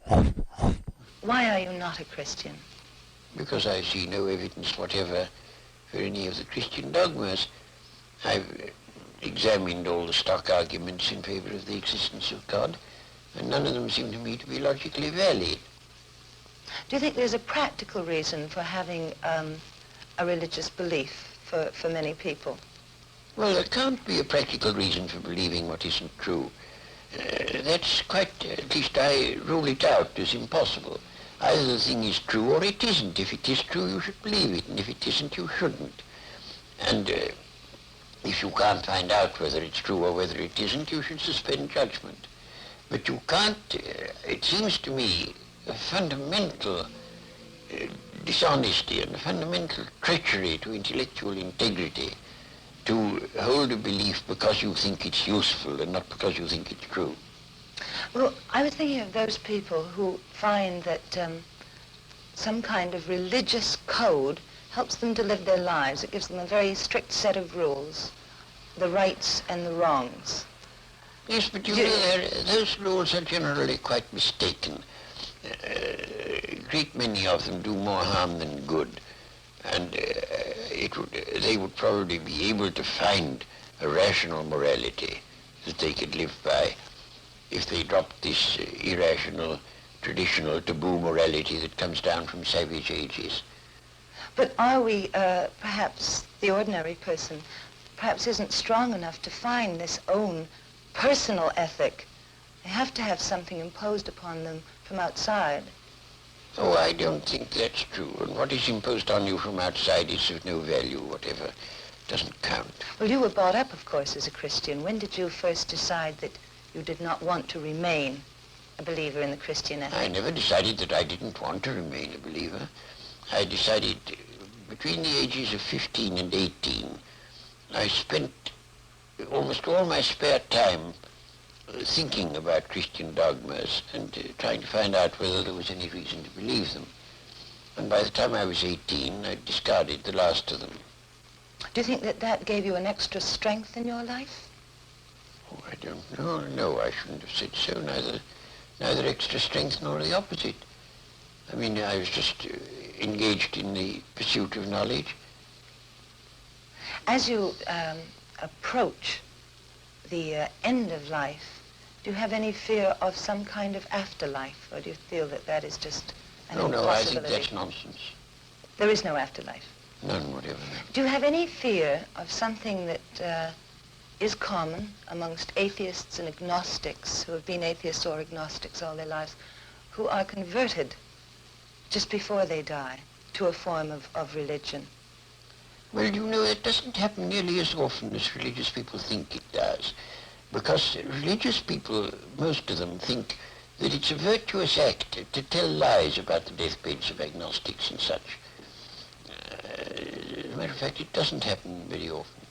Why are you not a Christian? Because I see no evidence whatever for any of the Christian dogmas. I've examined all the stock arguments in favor of the existence of God, and none of them seem to me to be logically valid. Do you think there's a practical reason for having a religious belief for many people? Well, there can't be a practical reason for believing what isn't true. That's quite, at least I rule it out as impossible. Either the thing is true or it isn't. If it is true, you should believe it, and if it isn't, you shouldn't. And if you can't find out whether it's true or whether it isn't, you should suspend judgment. But you can't, it seems to me, a fundamental dishonesty and a fundamental treachery to intellectual integrity to hold a belief because you think it's useful and not because you think it's true. Well, I was thinking of those people who find that some kind of religious code helps them to live their lives. It gives them a very strict set of rules, the rights and the wrongs. Yes, but you know, those rules are generally quite mistaken. A great many of them do more harm than good. And they would probably be able to find a rational morality that they could live by if they dropped this irrational, traditional, taboo morality that comes down from savage ages. But are we, perhaps the ordinary person, perhaps isn't strong enough to find this own personal ethic? They have to have something imposed upon them from outside. Oh, I don't think that's true. And what is imposed on you from outside is of no value whatever. Doesn't count. Well, you were brought up, of course, as a Christian. When did you first decide that you did not want to remain a believer in the Christian ethic? I never decided that I didn't want to remain a believer. I decided between the ages of 15 and 18, I spent almost all my spare time thinking about Christian dogmas and trying to find out whether there was any reason to believe them. And by the time I was 18, I discarded the last of them. Do you think that that gave you an extra strength in your life? Oh, I don't know. No, I shouldn't have said so. Neither extra strength nor the opposite. I mean, I was just engaged in the pursuit of knowledge. As you approach the end of life, do you have any fear of some kind of afterlife, or do you feel that that is just an impossibility? No, I think that's nonsense. There is no afterlife? None whatever. Do you have any fear of something that is common amongst atheists and agnostics who have been atheists or agnostics all their lives, who are converted just before they die to a form of religion? Well, you know, it doesn't happen nearly as often as religious people think it does. Because religious people, most of them, think that it's a virtuous act to tell lies about the deathbeds of agnostics and such. As a matter of fact, it doesn't happen very often.